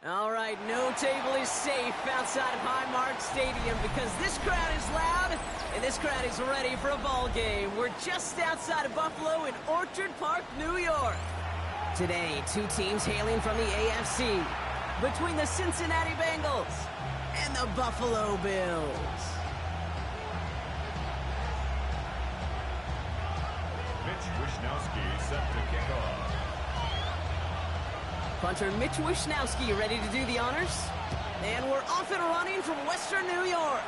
All right, no table is safe outside of Highmark Stadium because this crowd is loud and this crowd is ready for a ball game. We're just outside of Buffalo in Orchard Park, New York. Today, two teams hailing from the AFC between the Cincinnati Bengals and the Buffalo Bills. Mitch Wishnowsky set to kick off. Punter Mitch Wishnowsky ready to do the honors. And we're off and running from Western New York.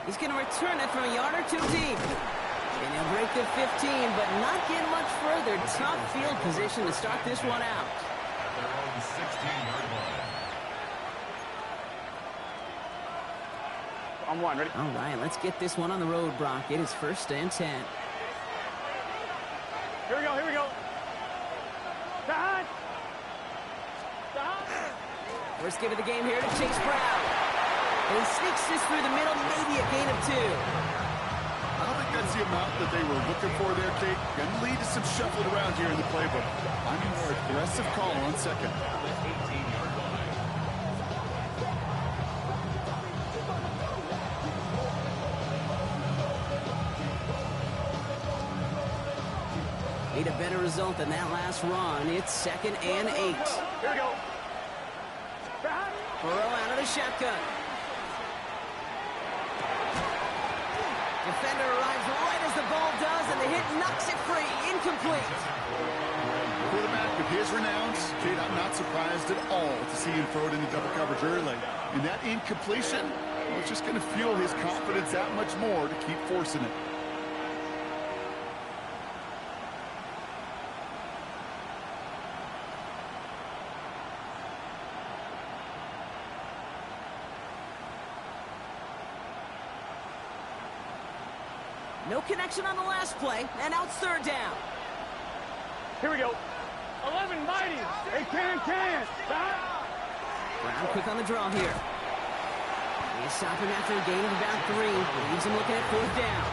He's going to return it from a yard or two deep. And he'll break the 15, but not get much further. Tough field position to start this one out. At their own 16-yard line. On one, ready? All right, let's get this one on the road, Brock. It is 1st and 10. Here we go, here we go. First give of the game here to Chase Brown. And he sneaks this through the middle, maybe a gain of 2. I don't think that's the amount that they were looking for there, Kate. Going to lead to some shuffling around here in the playbook. I'm a more aggressive call on second. Need a better result than that last run. It's 2nd and 8. Here we go. Burrow out of the shotgun. Defender arrives right as the ball does, and the hit knocks it free. Incomplete. Quarterback with his renowns, Kate, I'm not surprised at all to see him throw it into double coverage early. And that incompletion, well, it's just going to fuel his confidence that much more to keep forcing it. No connection on the last play, and now it's 3rd down. Here we go. 11 mighty. They can. Brown quick on the draw here. He's stopping after a gain of about 3. Leaves him looking at 4th down.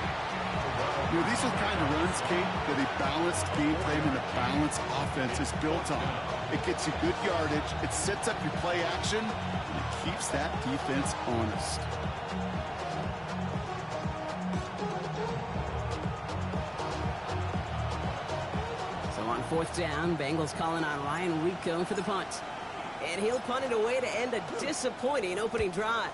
You know, these are the kind of runs, Kate, that a balanced game plan and a balanced offense is built on. It gets you good yardage, it sets up your play action, and it keeps that defense honest. On 4th down, Bengals calling on Ryan Rico for the punt. And he'll punt it away to end a disappointing opening drive.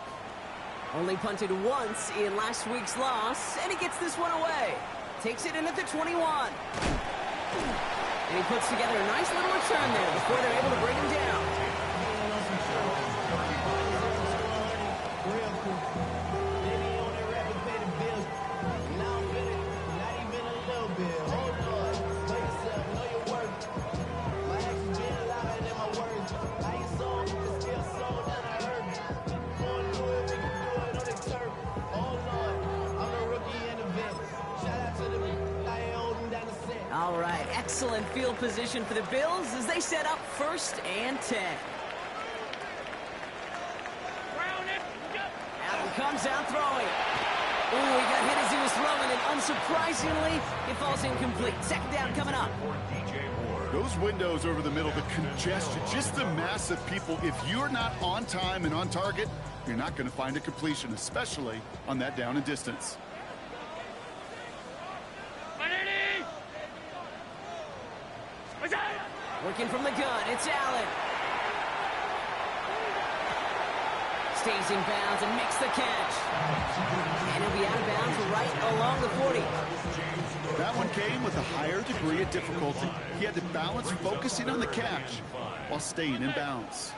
Only punted once in last week's loss, and he gets this one away. Takes it in at the 21. And he puts together a nice little return there before they're able to bring him down. All right, excellent field position for the Bills as they set up 1st and 10. Allen comes out throwing. Ooh, he got hit as he was throwing, and unsurprisingly, it falls incomplete. 2nd down coming up. Those windows over the middle, the congestion, just the mass of people. If you're not on time and on target, you're not going to find a completion, especially on that down and distance. Working from the gun, it's Allen. Stays in bounds and makes the catch. And he'll be out of bounds right along the 40. That one came with a higher degree of difficulty. He had to balance focusing on the catch while staying in bounds.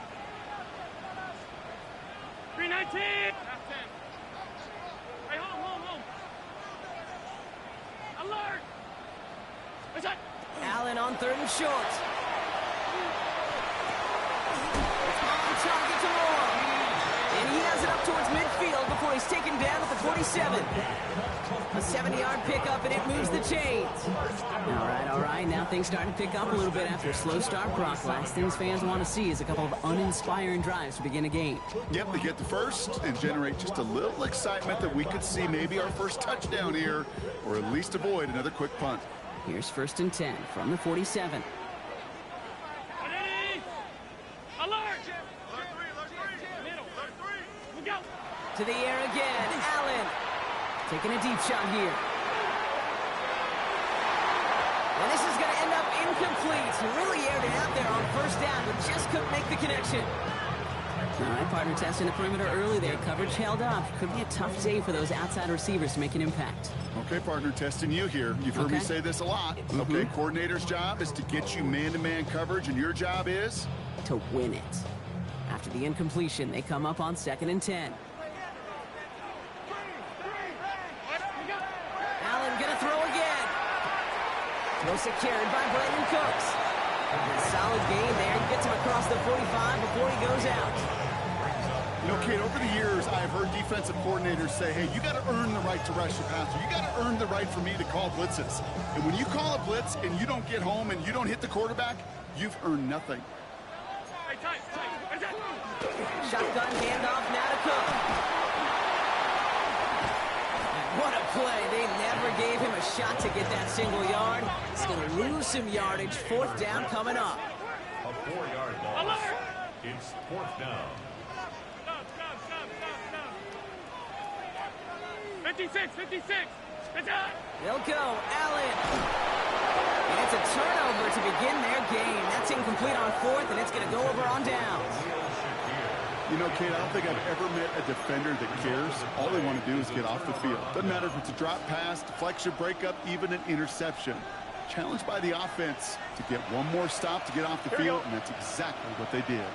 319. Hey, home. Alert. What's that? Allen on 3rd and short. It's on target to Moore. And he has it up towards midfield before he's taken down at the 47. A 70-yard pickup, and it moves the chains. All right. Now things starting to pick up a little bit after a slow start, Brock. Last things fans want to see is a couple of uninspiring drives to begin a game. Yep, they get the first and generate just a little excitement that we could see maybe our first touchdown here, or at least avoid another quick punt. Here's 1st and 10 from the 47. To the air again. Allen taking a deep shot here. And this is going to end up incomplete. He really aired it out there on first down, but just couldn't make the connection. All right, partner testing the perimeter early there. Coverage held up. Could be a tough day for those outside receivers to make an impact. Okay, partner, testing you here. You've heard me say this a lot. Okay, coordinator's job is to get you man-to-man coverage, and your job is? To win it. After the incompletion, they come up on 2nd and 10. Allen gonna throw again. Throw secured by Brandon Cooks. And a solid gain there. Gets him across the 45 before he goes out. You know, Kate, over the years, I've heard defensive coordinators say, hey, you got to earn the right to rush the passer. You got to earn the right for me to call blitzes. And when you call a blitz and you don't get home and you don't hit the quarterback, you've earned nothing. Shotgun handoff now to Cook. And what a play. They never gave him a shot to get that single yard. He's going to lose some yardage. 4th down coming up. A 4-yard loss. It's 4th down. 56. They'll go. Allen. And it's a turnover to begin their game. That's incomplete on 4th, and it's going to go over on downs. You know, Kate, I don't think I've ever met a defender that cares. All they want to do is get off the field. Doesn't matter if it's a drop pass, deflection, breakup, even an interception. Challenged by the offense to get one more stop to get off the field, and that's exactly what they did.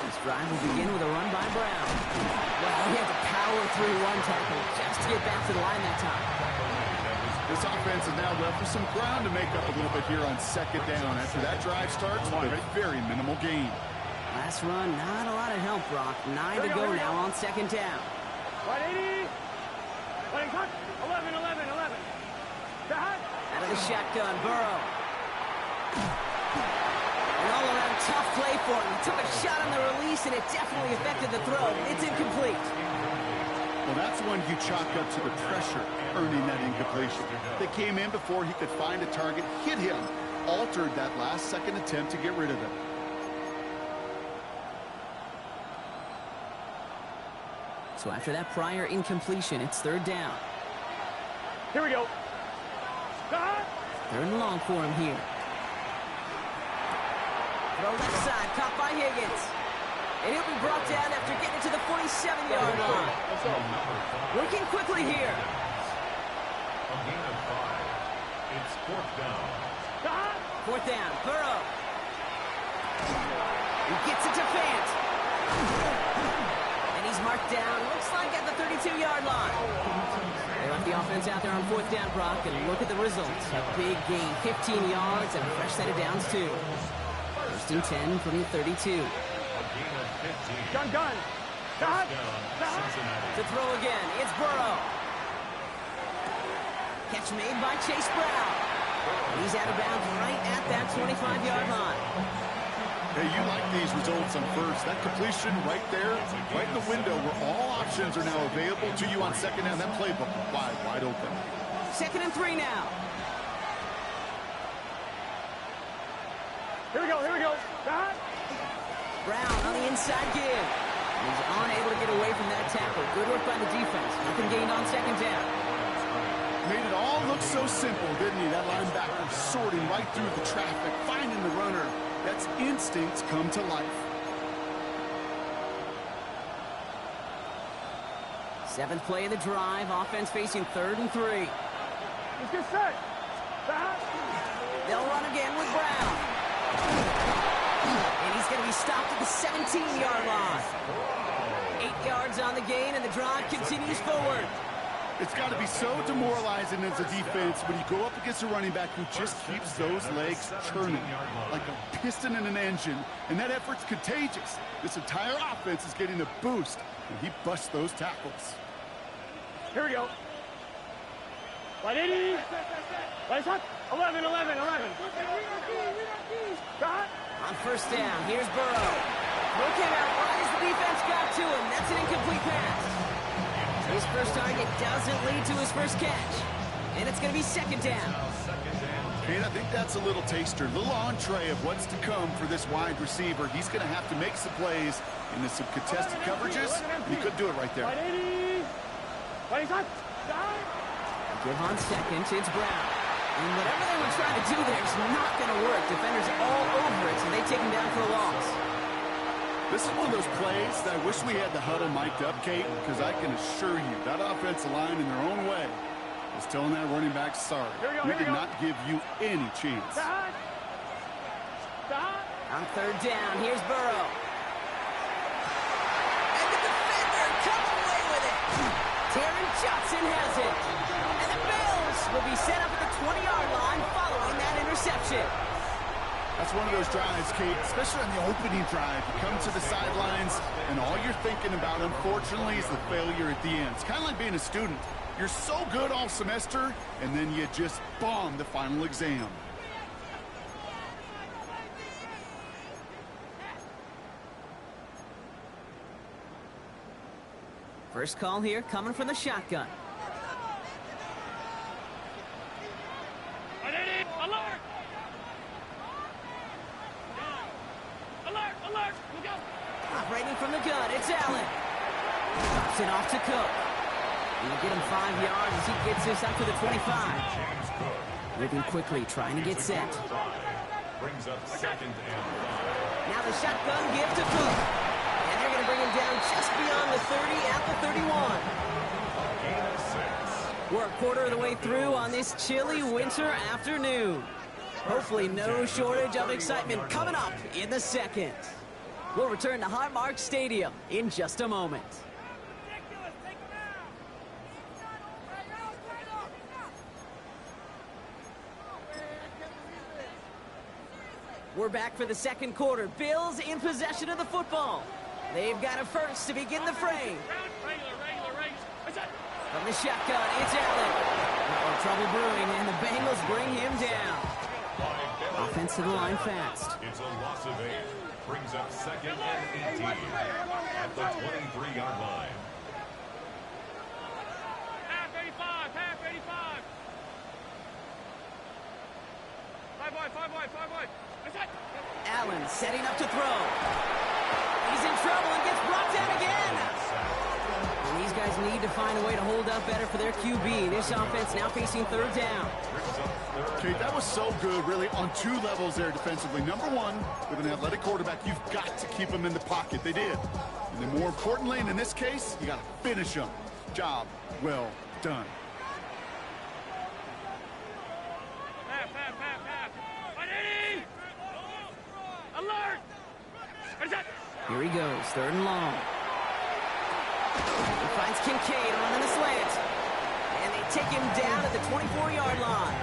This drive will begin with a run by Brown. Well, he had to power through one tackle just to get back to the line that time. This offense is now left with some ground to make up a little bit here on 2nd down. After that drive starts, a very minimal gain. Last run, not a lot of help, Brock. 9 to go now on 2nd down. 180. 11. Out of the shotgun, Burrow. An all-around tough play for him. He took a shot on the release, and it definitely affected the throw. It's incomplete. Well, that's one you chalk up to the pressure earning that incompletion. They came in before he could find a target, hit him, altered that last-second attempt to get rid of him. So after that prior incompletion, it's 3rd down. Here we go. 3rd and long for him here. Throw left side, caught by Higgins. And he'll be brought down after getting to the 47-yard line. Working quickly here. A gain of 5. It's 4th down. 4th down, Burrow. He gets it to Fant. And he's marked down, looks like at the 32-yard line. They left the offense out there on 4th down, Brock, and look at the results. A big gain, 15 yards, and a fresh set of downs, too. 1st and 10 from the 32. A gain of 15. Gun. Cincinnati. To throw again, it's Burrow. Catch made by Chase Brown. He's out of bounds right at that 25-yard line. Hey, you like these results on 1st. That completion right there, right in the window where all options are now available to you on 2nd down. That playbook wide open. 2nd and 3 now. Here we go. Brown on the inside give. He's unable to get away from that tackle. Good work by the defense. Nothing gained on 2nd down. Made it all look so simple, didn't he? That linebacker sorting right through the traffic, finding the runner. That's instincts come to life. 7th play of the drive. Offense facing 3rd and 3. Let's get set. They'll run again with Brown. And he's going to be stopped at the 17-yard line. 8 yards on the gain, and the drive continues forward. It's got to be so demoralizing as a defense when you go up against a running back who just keeps those legs churning like a piston in an engine, and that effort's contagious. This entire offense is getting a boost, and he busts those tackles. Here we go. 180. Let's hot. 11. On 1st down, here's Burrow. Look at how wide as the defense got to him. That's an incomplete pass. His first target doesn't lead to his first catch. And it's going to be 2nd down. Kate, I think that's a little taster, a little entree of what's to come for this wide receiver. He's going to have to make some plays into some contested coverages. He could do it right there. Give on second, it's Brown. And whatever they were trying to do there is not going to work. Defenders all over it, so they take him down for a loss. This is one of those plays that I wish we had the huddle mic'd up, Kate, because I can assure you that offensive line in their own way is telling that running back, sorry, we did not give you any chance. On third down, here's Burrow. And the defender comes away with it. Taron Johnson has it. And the Bills will be set up at the 20-yard line following that interception. That's one of those drives, Kate, especially on the opening drive. You come to the sidelines, and all you're thinking about, unfortunately, is the failure at the end. It's kind of like being a student. You're so good all semester, and then you just bomb the final exam. First call here coming from the shotgun. Alert! Alert! Alert! Look out! Operating from the gun, it's Allen. Drops it off to Cook. He'll get him 5 yards as he gets this up to the 25. Moving quickly, trying to get set. Brings up second and 5. Now the shotgun give to Cook. And they're going to bring him down just beyond the 30 at the 31. Gain of 6. We're a quarter of the way through on this chilly winter afternoon. Hopefully no shortage of excitement coming up in the second. We'll return to Highmark Stadium in just a moment. We're back for the second quarter. Bills in possession of the football. They've got a first to begin the fray. From the shotgun, it's Allen. Trouble brewing, and the Bengals bring him down. Offense to the line fast. It's a loss of 8. Brings up second and 18 at the 23-yard line. Half 85, half 85. Five wide. Allen setting up to throw. He's in trouble and gets brought down again. And these guys need to find a way to hold up better for their QB. This offense now facing third down. Okay, that was so good, really, on two levels there defensively. Number one, with an athletic quarterback, you've got to keep him in the pocket. They did. And then more importantly, and in this case, you got to finish him. Job well done. Half. Alert! Here he goes, third and long. He finds Kincaid running the slant. And they take him down at the 24-yard line.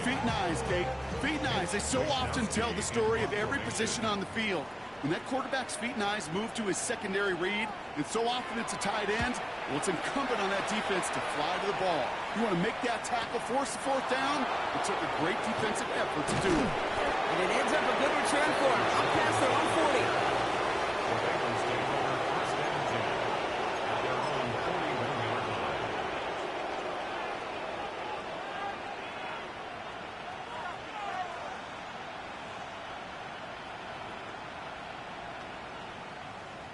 Feet and eyes, Kate. Feet and eyes. They so often tell the story of every position on the field. When that quarterback's feet and eyes move to his secondary read, and so often it's a tight end, well, it's incumbent on that defense to fly to the ball. You want to make that tackle, force the fourth down? It took a great defensive effort to do it. And it ends up a good return for him. Up past their own 40. The Bengals take over first and 10 at their own 41-yard line.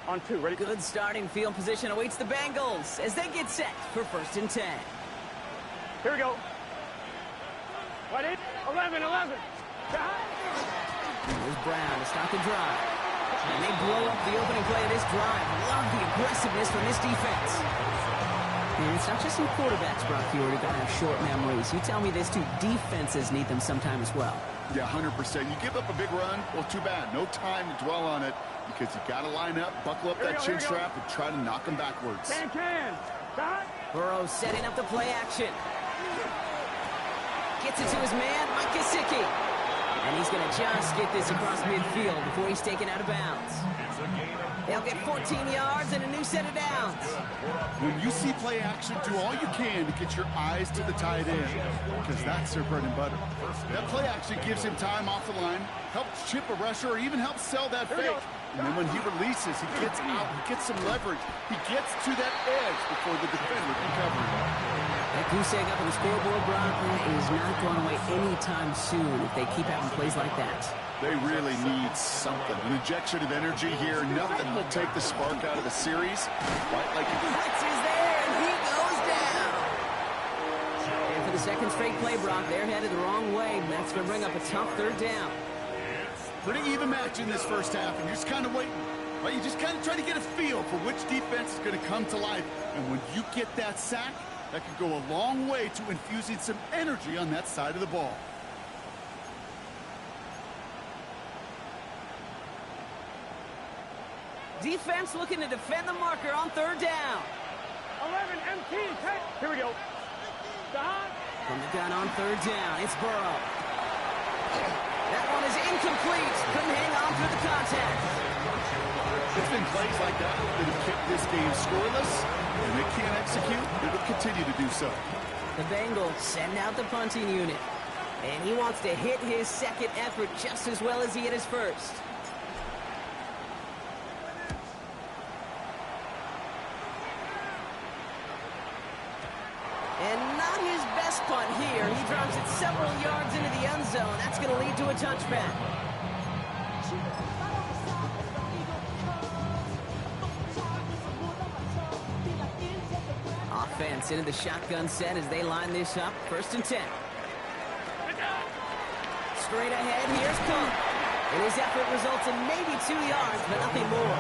On 2, ready? Good starting field position awaits the Bengals as they get set for first and 10. Here we go. Ready? 11. Here's Brown to start the drive. And they blow up the opening play of this drive. Love the aggressiveness from this defense. And it's not just some quarterbacks, Brock Fiore, got to have short memories. You tell me this too, defenses need them sometime as well. Yeah, 100%. You give up a big run, well, too bad. No time to dwell on it because you got to line up, buckle up that chin strap, and try to knock them backwards. Can. Burrow setting up the play action. Gets it to his man, Mike Gesicki. And he's going to just get this across midfield before he's taken out of bounds. They'll get 14 yards and a new set of downs. When you see play action, do all you can to get your eyes to the tight end because that's their bread and butter. That play action gives him time off the line, helps chip a rusher, or even helps sell that fake. And then when he releases, he gets out, he gets some leverage. He gets to that edge before the defender can cover him. That goose egg up on the scoreboard, Brock, that is not going away anytime soon if they keep having plays like that. They really need something. An injection of energy here. Nothing will take the spark out of the series. Quite like Fritz is there, and he goes down. And for the second straight play, Brock, they're headed the wrong way. That's going to bring up a tough third down. pretty even match in this first half, and you're just kind of waiting. Right? You just kind of try to get a feel for which defense is going to come to life. And when you get that sack, that could go a long way to infusing some energy on that side of the ball. Defense looking to defend the marker on third down. 11 MT, here we go. From the gun on third down, it's Burrow. That one is incomplete. Couldn't hang on through the contact. It's been plays like that that have kept this game scoreless, and they can't execute. It'll continue to do so. The Bengals send out the punting unit, and he wants to hit his second effort just as well as he hit his first. And not his best punt here. He drops it several yards into the end zone. That's going to lead to a touchback. Offense into the shotgun set as they line this up. 1st and 10. Straight ahead, here's Cook. And his effort results in maybe 2 yards, but nothing more.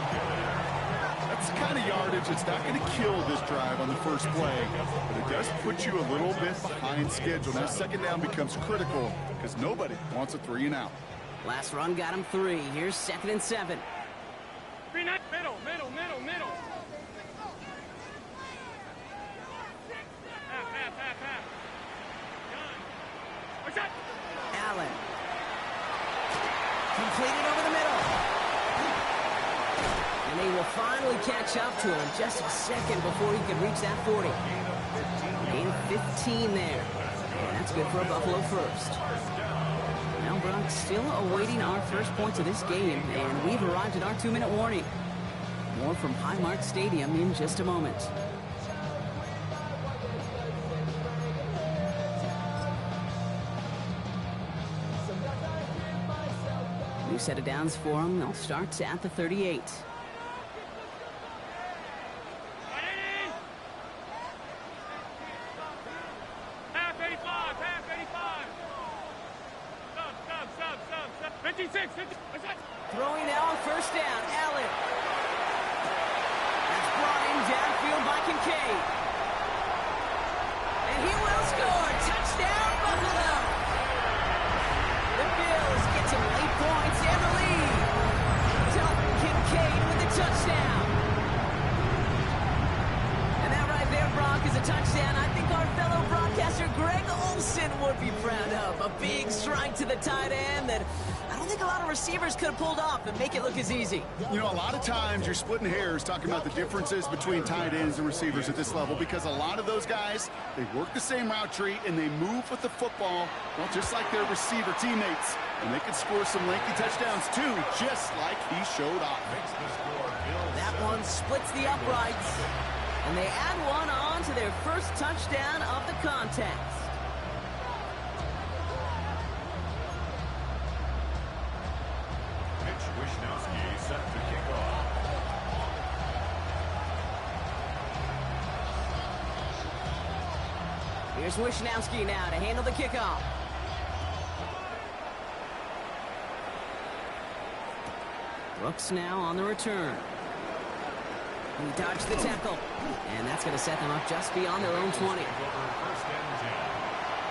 That's the kind of yardage that's not going to kill this drive on the first play, but it does put you a little bit behind schedule. Now, second down becomes critical because nobody wants a 3 and out. Last run got him 3. Here's 2nd and 7. Middle. Allen. Completed over the middle. And they will finally catch up to him just a second before he can reach that 40. Gain 15 there. And that's good for a Buffalo first. Now, Brock, still awaiting our first points of this game, and we've arrived at our 2-minute warning. More from Highmark Stadium in just a moment. New set of downs for them. They'll start at the 38. Half 85. Sub. 56. Throwing now on 1st down. Allen. That's brought in downfield by Kincaid. And he will score. Touchdown, Buffalo. The Bills get some late points and the lead. Dalton Kincaid with the touchdown. And that right there, Brock, is a touchdown I think our fellow broadcaster Greg Olsen would be proud of. A big strike to the tight end that I don't think a lot of receivers could have pulled off and make it look as easy. You know, a lot of times you're splitting hairs talking about the differences between tight ends and receivers at this level because a lot of those guys, they work the same route tree and they move with the football, well, just like their receiver teammates. And they can score some lengthy touchdowns too, just like he showed off. That one splits the uprights. And they add one on to their first touchdown of the contest. Set to kick off. Here's Wishnowski now to handle the kickoff. Brooks now on the return. He dodged the tackle. And that's going to set them up just beyond their own 20. 1st and 10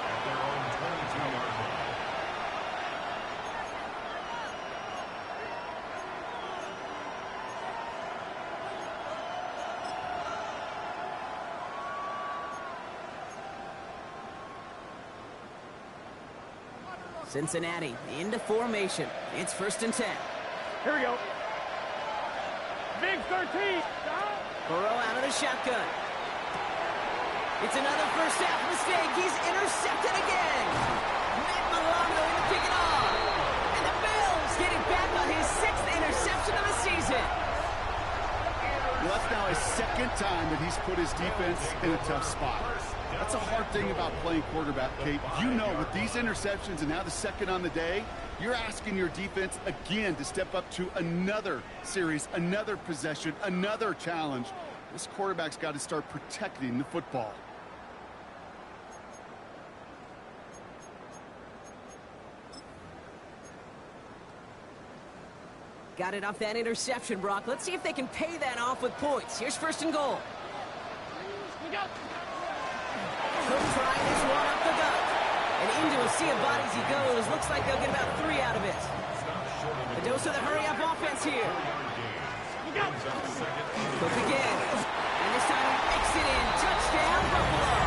at their own 22-yard line. Cincinnati into formation. It's 1st and 10. Here we go. Big 13. Burrow out of the shotgun. It's another first half mistake. He's intercepted again. Matt Milano in to pick it off. And the Bills getting back on his 6th interception of the season. Well, that's now his 2nd time that he's put his defense in a tough spot. That's a hard thing about playing quarterback, Kate. You know, with these interceptions and now the second on the day, you're asking your defense again to step up to another series, another possession, another challenge. This quarterback's got to start protecting the football. Got it off that interception, Brock. Let's see if they can pay that off with points. Here's first and goal. Couldn't try this one up the gut. And into a sea of bodies he goes. Looks like they'll get about 3 out of it. A dose of the hurry-up offense here. Cook again. And this time he makes it in. Touchdown, Buffalo.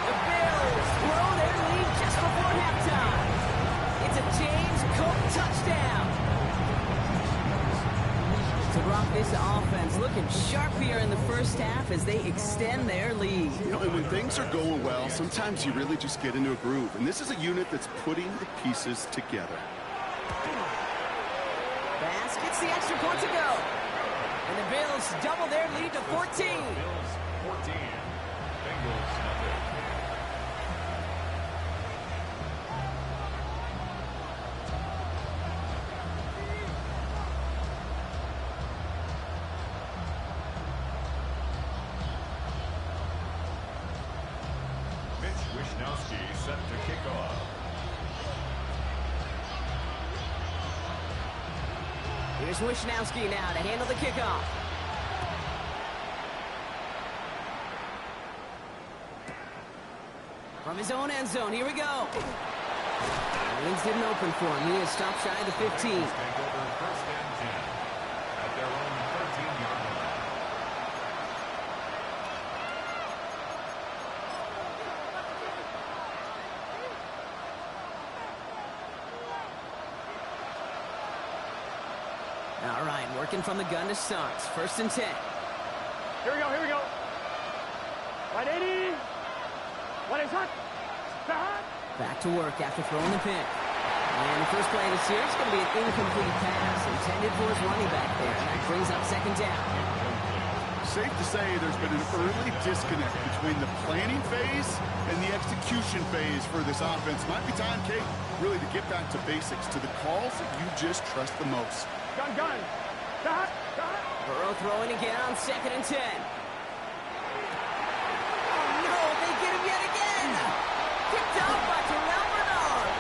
The Bills blow their lead just before halftime. It's a James Cook touchdown. To Brock, this offense looking sharp here in the first half as they extend their lead. You know, and when things are going well, sometimes you really just get into a groove. And this is a unit that's putting the pieces together. Bass gets the extra point to go. And the Bills double their lead to 14. Bills 14. Bengals nothing. Set to kick off. Here's Wishnowski now to handle the kickoff. From his own end zone, here we go. Lanes didn't open for him. He is stopped shy of the 15. Take over first and 10 at their own 13-yard line. All right, working from the gun to start. First and 10. Here we go, here we go. 180. What is hot? Back to work after throwing the pick. And the first play of the series is going to be an incomplete pass intended for his running back there. And that brings up second down. Safe to say there's been an early disconnect between the planning phase and the execution phase for this offense. Might be time, Kate, really to get back to basics, to the calls that you just trust the most. Gun. Got. Burrow throwing again on second and 10. Oh, no, they get him yet again. Picked off by Terrell Bernard.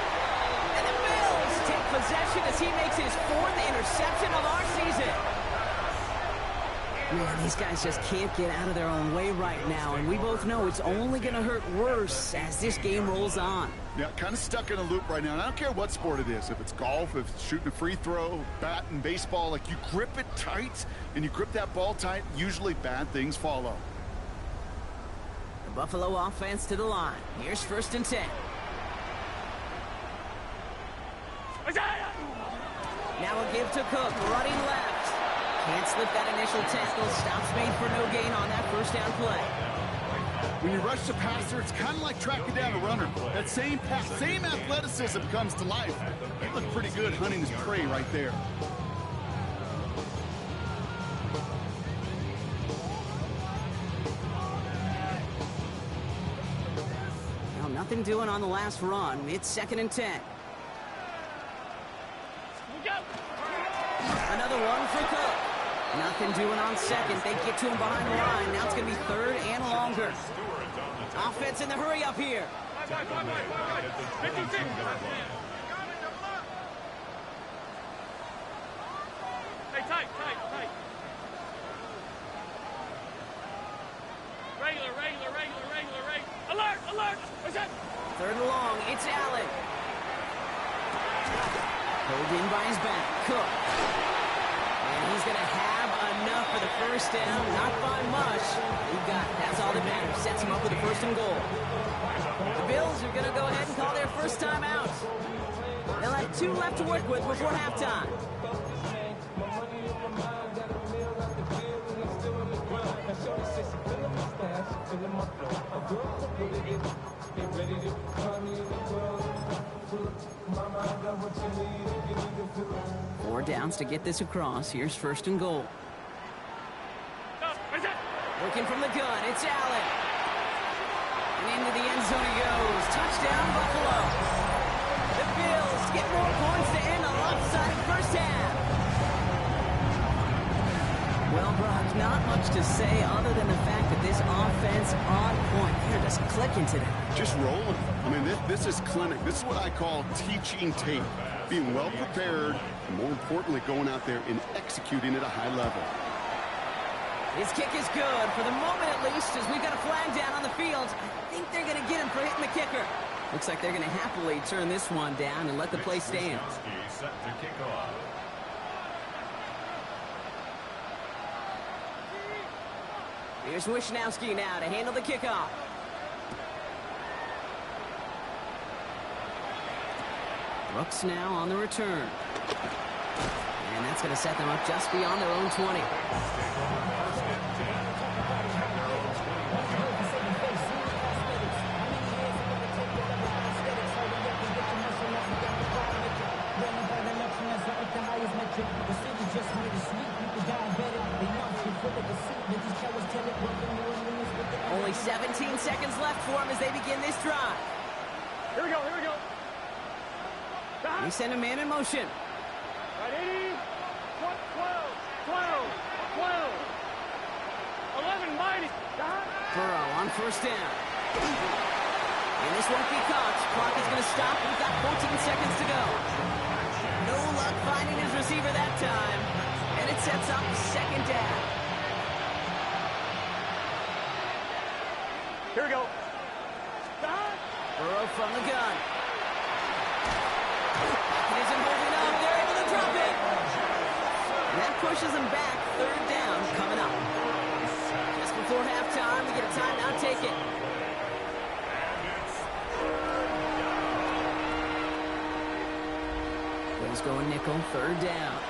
And the Bills take possession as he makes his 4th interception of our season. Man, these guys just can't get out of their own way right now, and we both know it's only going to hurt worse as this game rolls on. Yeah, kind of stuck in a loop right now. And I don't care what sport it is. If it's golf, if it's shooting a free throw, batting, baseball, like you grip it tight and you grip that ball tight, usually bad things follow. The Buffalo offense to the line. Here's first and 10. Now a give to Cook, running left. Can't slip that initial tackle. Stops made for no gain on that first down play. When you rush the passer, it's kind of like tracking down a runner. That same pass, same athleticism comes to life. He looked pretty good hunting his prey right there. Well, nothing doing on the last run. It's second and 10. Another one for Cook. Nothing doing on second. They get to him behind the line. Now it's going to be third and longer. Offense in the hurry up here. Hey, tight. Regular. Alert. What's that? Third and long. It's Allen. Pulled in by his back. Cook. And he's going to have enough for the first down. Not by much. He got it. That's all that matters. Sets him up with a first and goal. The Bills are going to go ahead and call their first time out. They'll have 2 left to work with before halftime. Four downs to get this across. Here's first and goal. Working from the gun, it's Allen. And into the end zone he goes. Touchdown, Buffalo. The Bills get more points to end a lopsided first half. Well, Brock, not much to say other than the fact that this offense on point. They're just clicking today. Just rolling. I mean, this is clinic. This is what I call teaching tape. Being well prepared, and more importantly, going out there and executing at a high level. His kick is good, for the moment at least, as we've got a flag down on the field. I think they're going to get him for hitting the kicker. Looks like they're going to happily turn this one down and let the play stand. Set to kick off. Here's Wishnowski now to handle the kickoff. Brooks now on the return. And that's going to set them up just beyond their own 20. Only 17 seconds left for him as they begin this drive. Here we go, here we go. They send a man in motion. Right, 80, 12, 11, mighty. Burrow on first down. And this won't be caught. Clock is going to stop. We've got 14 seconds to go. No luck finding his receiver that time. And it sets up second down. Here we go. Burrow from the gun. It isn't holding up. They're able to drop it. And that pushes them back. Third down coming up. Just before halftime, we get a timeout taken. Bills going nickel. Third down.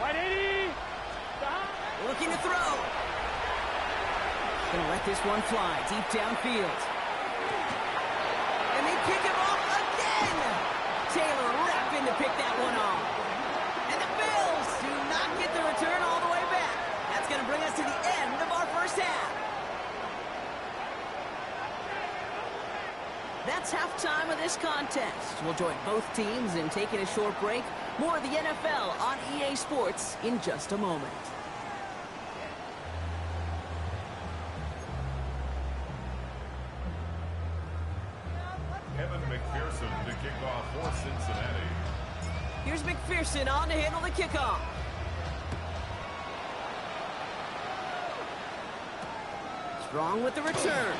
Right, 80. Looking to throw. Gonna let this one fly deep downfield. And they pick him off again. Taylor rapping to pick that one off. And the Bills do not get the return all the way back. That's gonna bring us to the end of our first half. That's halftime of this contest. We'll join both teams in taking a short break. More of the NFL on EA Sports in just a moment. Kevin McPherson to kick off for Cincinnati. Here's McPherson on to handle the kickoff. Strong with the return.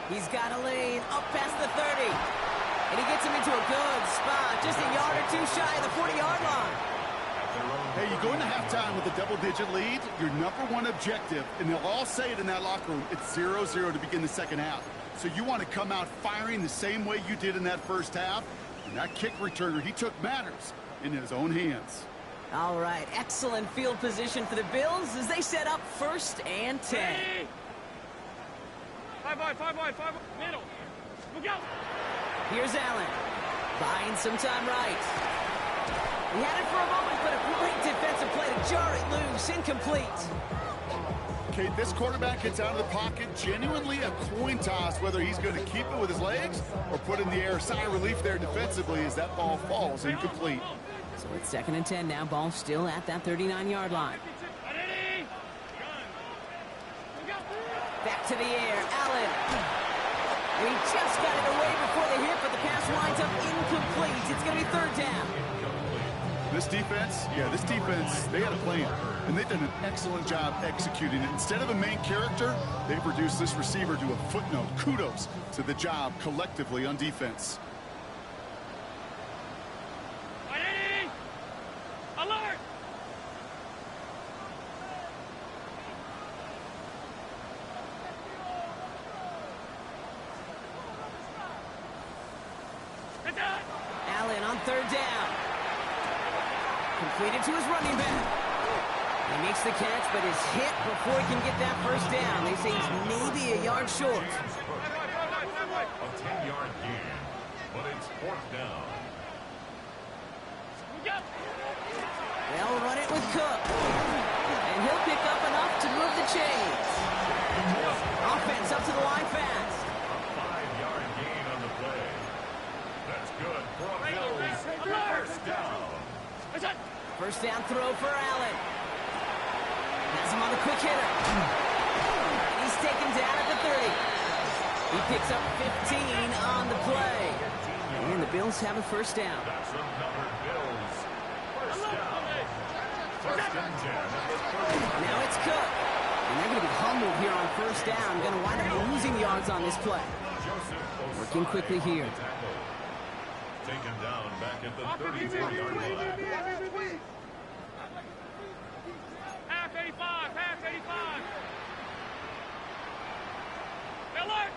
He's got a lane up past the 30. And he gets him into a good spot, just a yard or two shy of the 40-yard line. Hey, you go into halftime with a double-digit lead, your number one objective, and they'll all say it in that locker room, it's 0-0 to begin the second half. So you want to come out firing the same way you did in that first half. And that kick returner he took matters in his own hands. All right, excellent field position for the Bills as they set up 1st and 10. Hey. 5 wide, middle. Look out. Here's Allen, buying some time right. He had it for a moment, but a great defensive play to jar it loose, incomplete. Okay, this quarterback gets out of the pocket, genuinely a coin toss, whether he's going to keep it with his legs or put in the air. Sigh of relief there defensively as that ball falls incomplete. So it's 2nd and 10 now, ball still at that 39-yard line. Back to the air, Allen. And he just got it away before the hit, but the pass winds up incomplete. It's going to be 3rd down. This defense, they had a plan, and they've done an excellent job executing it. Instead of a main character, they've reduced this receiver to a footnote. Kudos to the job collectively on defense. Alert! Allen on 3rd down. Completed to his running back. He makes the catch, but is hit before he can get that 1st down. They say he's maybe a yard short. A 10-yard gain, but it's 4th down. They'll run it with Cook. And he'll pick up enough to move the chains. Offense up to the line fast. A 5-yard gain on the play. That's good for a Bills first down. First down throw for Allen. Has him on the quick hitter. And he's taken down at the 30. He picks up 15 on the play. And the Bills have a first down. That's the numbered Bills. First down. First and 10 at the 30. Now it's Cook. And they're going to be humbled here on first down. Going to wind up losing yards on this play. Working quickly here. Taken down back at the 34-yard line. Half 85, half 85. Miller!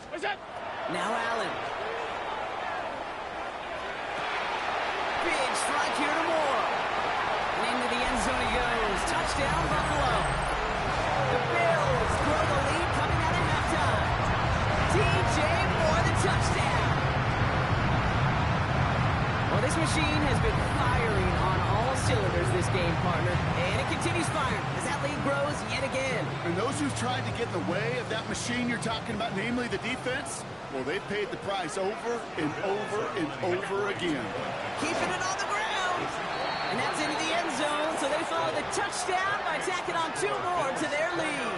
What's that? Now Allen. Big strike here to Moore. And into the end zone he goes. Touchdown, Buffalo. The Bills grow the lead coming out of halftime. DJ Moore, the touchdown. Well, this machine has been firing on all cylinders this game, partner. And it continues firing as that lead grows yet again. And those who've tried to get in the way of that machine you're talking about, namely the defense, well, they've paid the price over and over and over again. Keeping it on the ground. And that's into the end zone, so they follow the touchdown by tacking on 2 more to their lead.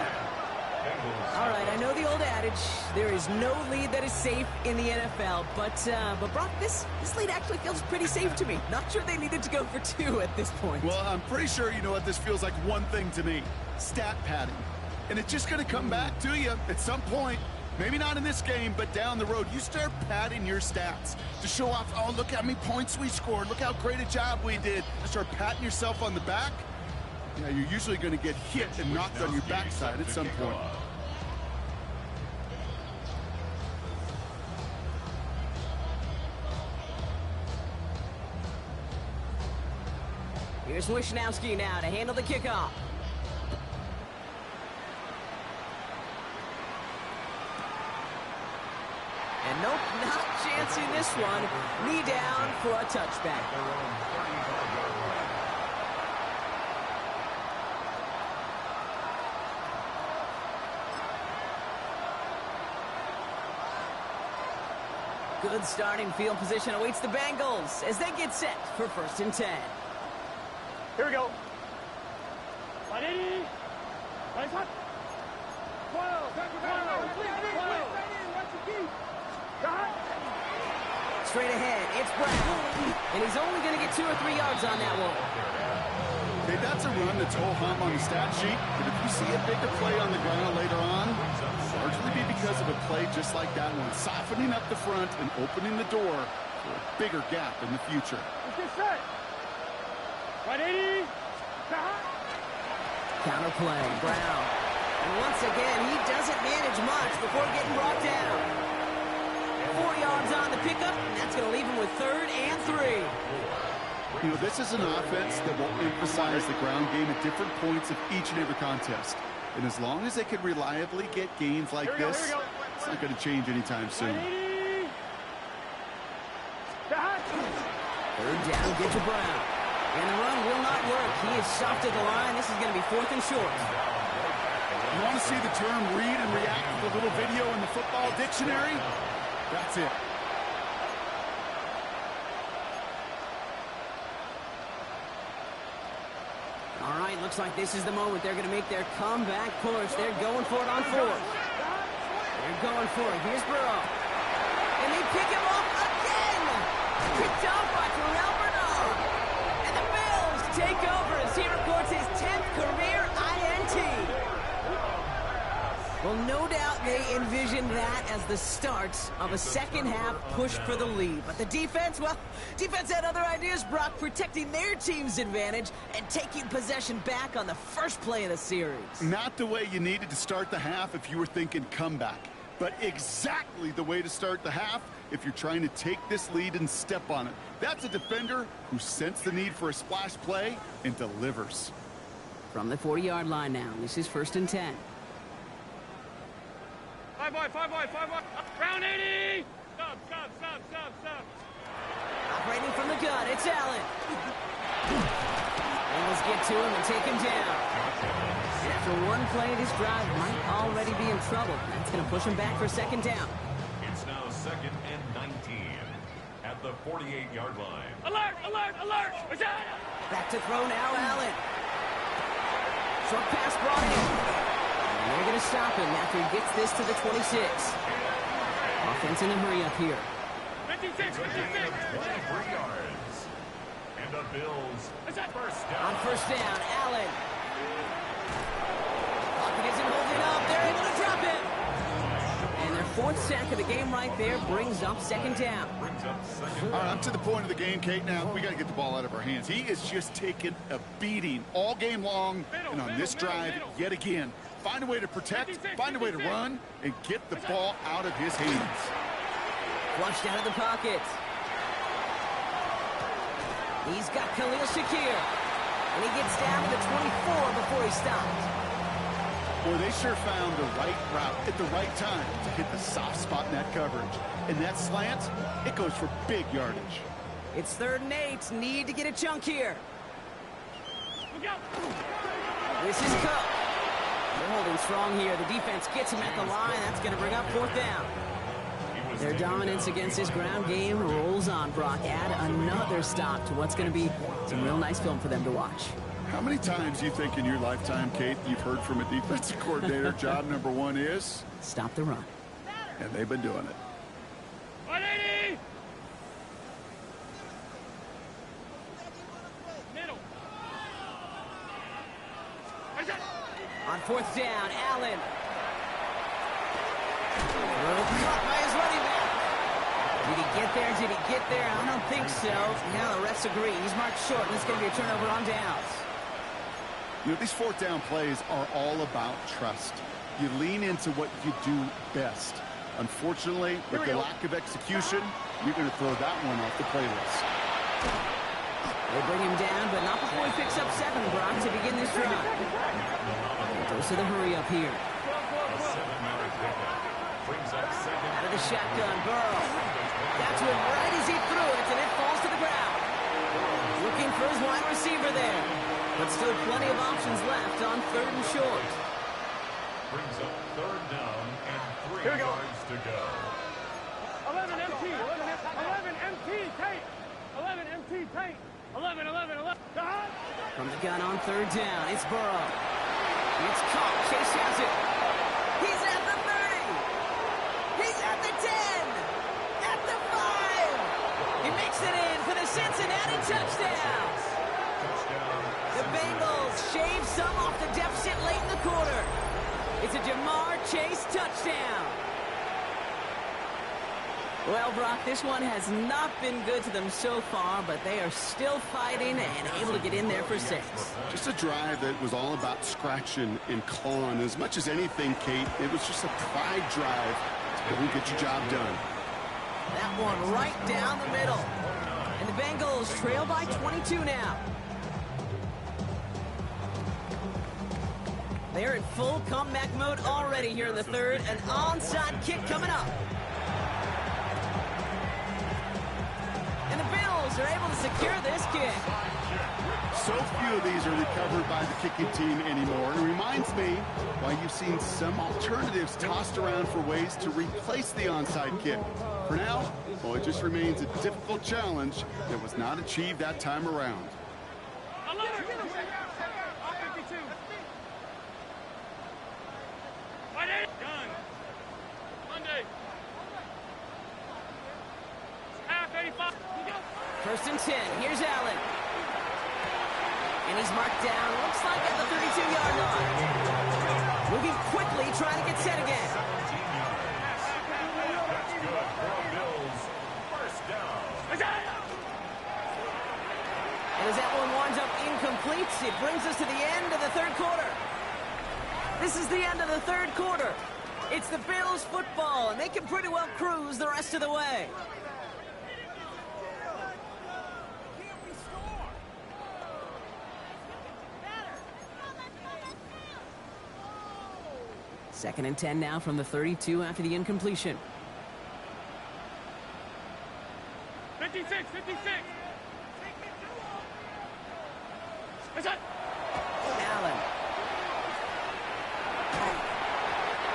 All right, I know the old adage, there is no lead that is safe in the NFL, but Brock, this lead actually feels pretty safe to me. Not sure they needed to go for 2 at this point. Well, I'm pretty sure you know what this feels like one thing to me. Stat padding. And it's just going to come back to you at some point. Maybe not in this game, but down the road. You start padding your stats to show off, oh, look how many points we scored. Look how great a job we did. Start patting yourself on the back. Yeah, you're usually going to get hit and knocked on your backside at some point. Here's Wishnowski now to handle the kickoff. And nope, not chancing this one. Knee down for a touchback. Good starting field position awaits the Bengals as they get set for first and 10. Here we go. 180. Nice hot. 12. Straight ahead, it's Brown. And he's only going to get 2 or 3 yards on that one. Okay, that's a run that's ho-hum on the stat sheet, but if you see a bigger play on the ground later on, it'll largely be because of a play just like that one, softening up the front and opening the door for a bigger gap in the future. Let's get set. 180. Counter play, Brown. And once again, he doesn't manage much before getting brought down. 4 yards on the pickup, and that's going to leave him with 3rd and 3. You know, this is an offense that will emphasize the ground game at different points of each and every contest. And as long as they can reliably get gains like this, it's not going to change anytime soon. 3rd down, get to Brown. And the run will not work. He is soft at the line. This is going to be 4th and short. You want to see the term read and react with a little video in the football dictionary? That's it. All right, looks like this is the moment they're going to make their comeback push. They're going for it on 4th. They're going for it. Here's Burrow. And they pick him off again. Picked off by Terrell Bernard. And the Bills take over as he records his 10th career INT. Well, no doubt they envisioned that as the start of a second-half push for the lead. But the defense, well, defense had other ideas, Brock, protecting their team's advantage and taking possession back on the first play of the series. Not the way you needed to start the half if you were thinking comeback, but exactly the way to start the half if you're trying to take this lead and step on it. That's a defender who sensed the need for a splash play and delivers. From the 40-yard line now, this is 1st and 10. 5 wide. Round 80. Stop. Operating from the gun, it's Allen. Bengals get to him and take him down. And after one play, this drive might already be in trouble. That's going to push him back for second down. It's now 2nd and 19 at the 48-yard line. Alert, alert, alert! Back to throw now, Allen. Short pass brought in. And they're going to stop him after he gets this to the 26. Offense in a hurry up here. 56, 56. 23 yards. And the Bills first down. On first down, Allen. Pocket isn't holding up. They're able to drop it. And their 4th sack of the game right there brings up second down. All right, I'm to the point of the game, Kate. Now, we got to get the ball out of our hands. He is just taking a beating all game long. And on this drive, yet again, find a way to protect, find a way to run, and get the ball out of his hands. Flushed out of the pocket. He's got Khalil Shakir. And he gets down to the 24 before he stops. Boy, they sure found the right route at the right time to hit the soft spot in that coverage. And that slant, it goes for big yardage. It's 3rd and 8. Need to get a chunk here. This is Cook. They're holding strong here. The defense gets him at the line. That's going to bring up 4th down. Their dominance against this ground game rolls on, Brock. Add another stop to what's going to be some real nice film for them to watch. How many times do you think in your lifetime, Kate, you've heard from a defensive coordinator, job number 1 is? Stop the run. And they've been doing it. 180! Middle. On 4th down, Allen. Caught by his running back. Did he get there? Did he get there? I don't think so. Now the refs agree. He's marked short, and it's going to be a turnover on downs. You know, these 4th down plays are all about trust. You lean into what you do best. Unfortunately, with the lack of execution, you're going to throw that one off the playlist. They bring him down, but not before he picks up 7, Brock, to begin this drive. Goes to the hurry up here. A 7-yard pickup brings up 2nd. Out of the shotgun, Burrow. Got to him right as he threw it, and it falls to the ground. Looking for his wide receiver there. But still plenty of options left on 3rd and short. Brings up 3rd down and 3 yards to go. 11 MT, 11 MT, tape. 11 MT, tape. 11. From the gun on 3rd down, it's Burrow. It's caught. Chase has it. He's at the 30. He's at the 10. At the 5. He makes it in for the Cincinnati touchdown. The Bengals shave some off the deficit late in the quarter. It's a Jamar Chase touchdown. Well, Brock, this one has not been good to them so far, but they are still fighting and able to get in there for 6. Just a drive that was all about scratching and clawing. As much as anything, Kate, it was just a pride drive to go and get your job done. That one right down the middle. And the Bengals trail by 22 now. They're in full comeback mode already here in the 3rd. An onside kick coming up. And the Bills are able to secure this kick. So few of these are recovered by the kicking team anymore. And it reminds me why you've seen some alternatives tossed around for ways to replace the onside kick. For now, well, it just remains a difficult challenge that was not achieved that time around. First and 10. Here's Allen. And he's marked down. Looks like at the 32-yard line. Moving quickly, trying to get set again. That's good for the Bills. First down. And as that one winds up incomplete, it brings us to the end of the 3rd quarter. This is the end of the 3rd quarter. It's the Bills football, and they can pretty well cruise the rest of the way. Second and 10 now from the 32 after the incompletion. 50, 56, 56. What's that? Allen.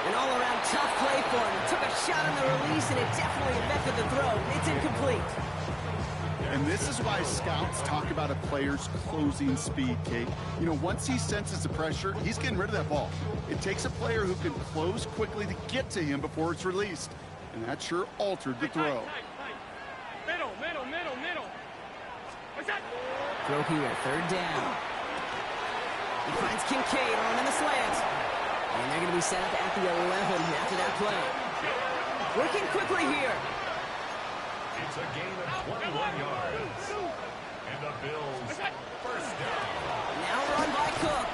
An all-around tough play for him. He took a shot on the release, and it definitely affected the throw. It's incomplete. And this is why scouts talk about a player's closing speed, Kate. You know, once he senses the pressure, he's getting rid of that ball. It takes a player who can close quickly to get to him before it's released. And that sure altered the throw. Middle. What's that? Throw here, third down. He finds Kincaid on in the slant. And they're going to be set up at the 11 after that play. Working quickly here. It's a gain of 21 yards. And the Bills first down. Now run by Cook.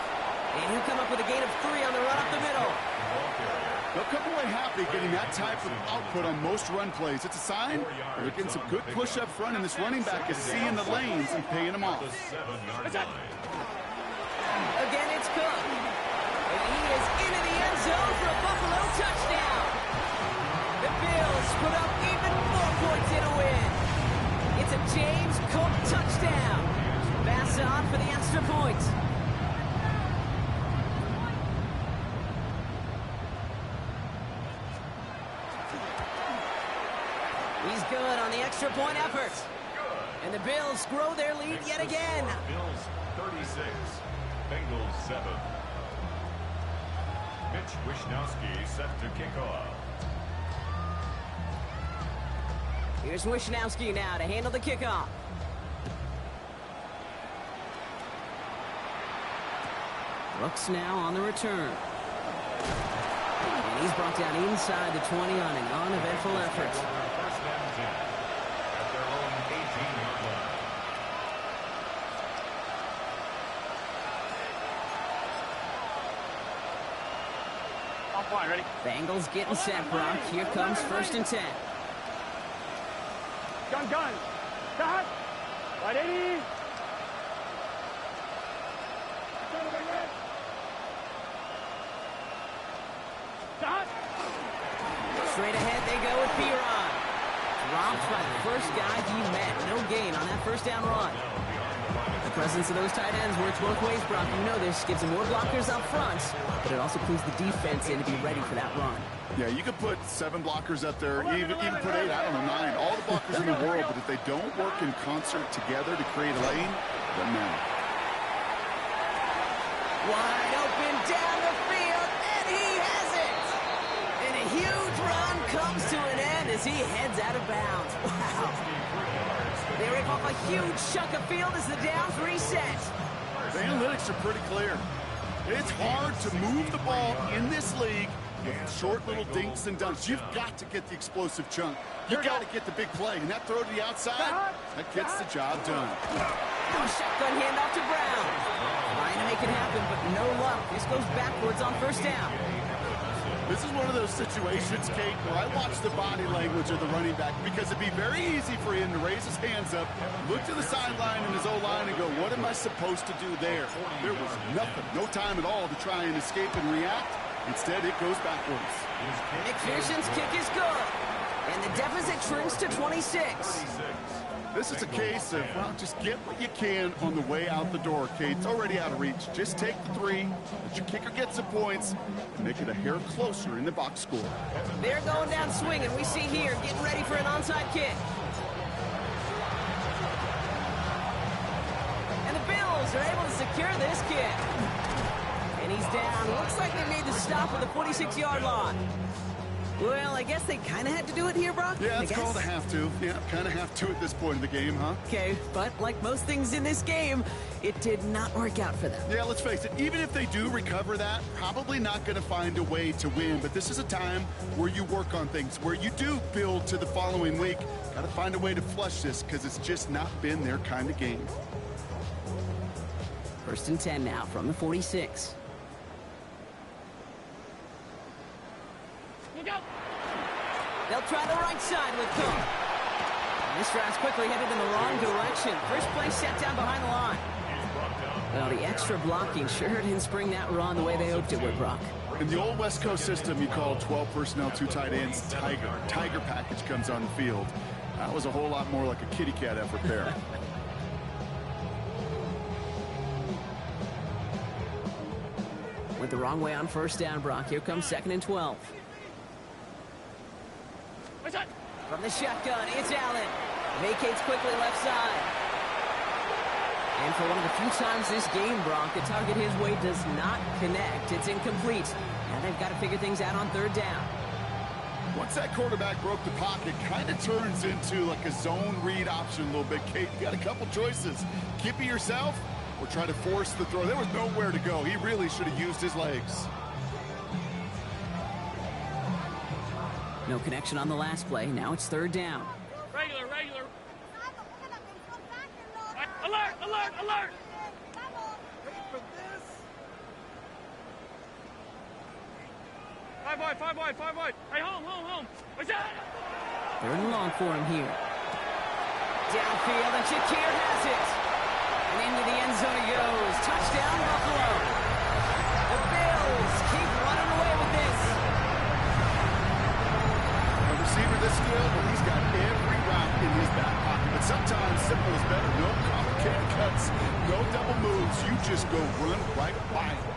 And he'll come up with a gain of 3 on the run up the middle. They'll come away happy getting that type of output on most run plays. It's a sign they're getting some good push up front, and this running back is seeing the lanes and paying them off. Again, it's Cook. And he is into the end zone for a Buffalo touchdown. The Bills put up even more points in a win. It's a James Cook touchdown. Pass on for the extra point. He's good on the extra point effort. And the Bills grow their lead yet again. Bills 36, Bengals 7. Mitch Wishnowsky set to kick off. Here's Wishnowsky now to handle the kickoff. Brooks now on the return. And he's brought down inside the 20 on an uneventful effort. First down 10 at their own 18-yard line. On point, ready? Bengals getting set, Brock. Here comes 1st and 10. Gun. Cut. Right 80. Cut. Straight ahead they go with Piron. Dropped by the first guy he met. No gain on that first down run. The presence of those tight ends works both ways, Brock. You know this. Gives them more blockers up front, but it also clues the defense in to be ready for that run. Yeah, you could put 7 blockers up there, even put 8, I don't know, 9. All the blockers in the world, but if they don't work in concert together to create a lane, it doesn't matter. Wide open down the field, and he has it! And a huge run comes to an end as he heads out of bounds. Wow. They rip off a huge chunk of field as the downs reset. The analytics are pretty clear. It's hard to move the ball in this league with short little dinks and dunks. You've got to get the explosive chunk. You've got to get the big play. And that throw to the outside, that gets the job done. Now a shotgun handoff to Brown. Trying to make it happen, but no luck. This goes backwards on 1st down. This is one of those situations, Kate, where I watch the body language of the running back because it'd be very easy for him to raise his hands up, look to the sideline and his O-line and go, what am I supposed to do there? There was nothing, no time at all to try and escape and react. Instead, it goes backwards. McPherson's kick is good. And the deficit shrinks to 26. This is a case of, well, just get what you can on the way out the door, Kate. It's already out of reach. Just take the 3, let your kicker get some points, and make it a hair closer in the box score. They're going down swinging. We see here, getting ready for an onside kick. And the Bills are able to secure this kick. And he's down. Looks like they made the stop at the 46-yard line. Well, I guess they kind of had to do it here, Brock. Yeah, it's called a have to. Yeah, kind of have to at this point in the game, huh? Okay, but like most things in this game, it did not work out for them. Yeah, let's face it, even if they do recover that, probably not going to find a way to win. But this is a time where you work on things, where you do build to the following week. Got to find a way to flush this because it's just not been their kind of game. 1st and 10 now from the 46. They'll try the right side with Cook. And this drive's quickly headed in the wrong direction. First play set down behind the line. Well, the extra blocking sure didn't spring that run the way they hoped it would, Brock. In the old West Coast system, you call 12 personnel, 2 tight ends, Tiger. Tiger package comes on the field. That was a whole lot more like a kitty cat effort there. Went the wrong way on first down, Brock. Here comes 2nd and 12. From the shotgun, it's Allen. Vacates quickly left side. And for one of the few times this game, Brock, the target his way does not connect. It's incomplete. Now they've got to figure things out on 3rd down. Once that quarterback broke the pocket, kind of turns into like a zone read option a little bit, Kate. You got a couple choices. Keep it yourself or try to force the throw. There was nowhere to go. He really should have used his legs. No connection on the last play. Now it's 3rd down. Regular. Alert! Five wide. Hey, home. What's that? 3rd and long for him here. Downfield, and Shakir has it. And into the end zone he goes. Touchdown, Buffalo. The Bills keep running away with this. A receiver this skilled, but he's got every route in his back pocket. But sometimes simple is better. No complicated cuts, no double moves. You just go run right by him.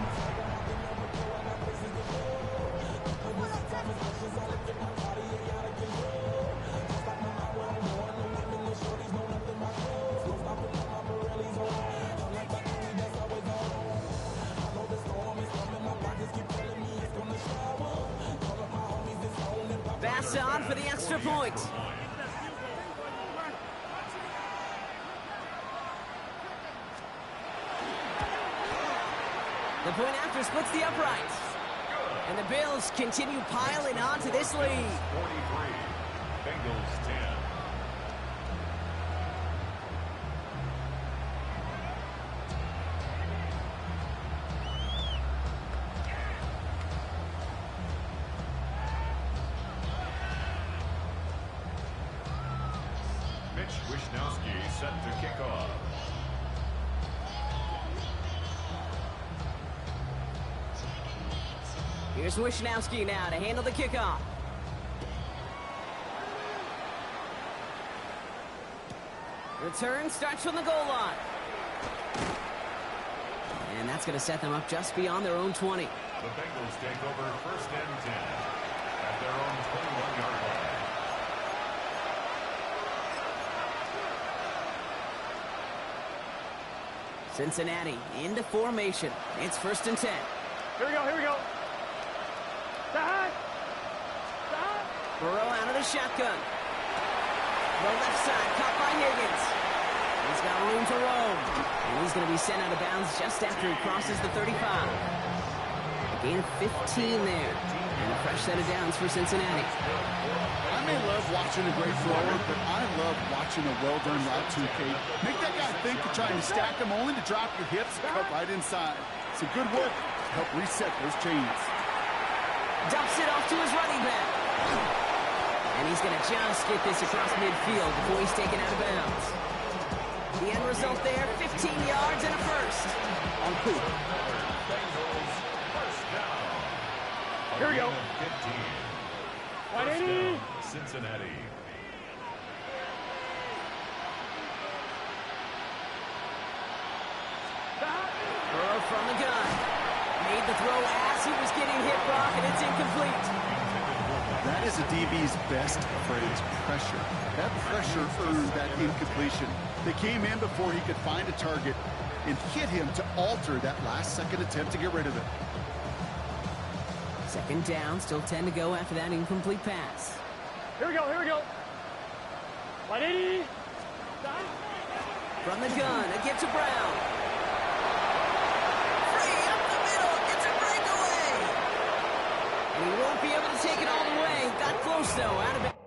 Pass on for the extra point. The point after splits the uprights. And the Bills continue piling on to this lead. 43. Bengals 10. Wishnowski set to kick off. Here's Wishnowski now to handle the kickoff. Return starts from the goal line. And that's going to set them up just beyond their own 20. The Bengals take over 1st and 10 at their own 21-yard line. Cincinnati into formation. It's 1st and 10. Here we go. Burrow out of the shotgun. The left side caught by Higgins. He's got room to roam. And he's going to be sent out of bounds just after he crosses the 35. A gain of 15 there. And a fresh set of downs for Cincinnati. I may love watching a great thrower, but I love watching a well-done route too, Kate. Make that guy think you're trying to stack him only to drop your hips and cut right inside. Some good work to help reset those chains. Dumps it off to his running back. And he's going to just get this across midfield before he's taken out of bounds. The end result there, 15 yards and a first on Coop. Here we go. 15. 180. Cincinnati. Burrow from the gun. Made the throw as he was getting hit, Brock, and it's incomplete. That is a DB's best friend, pressure. That pressure earned that incompletion. They came in before he could find a target and hit him to alter that last-second attempt to get rid of it. 2nd down, still 10 to go after that incomplete pass. Here we go. 180. From the gun, it gets to Brown. Free up the middle, it's a breakaway. And he won't be able to take it all the way. Got close, though, out of it.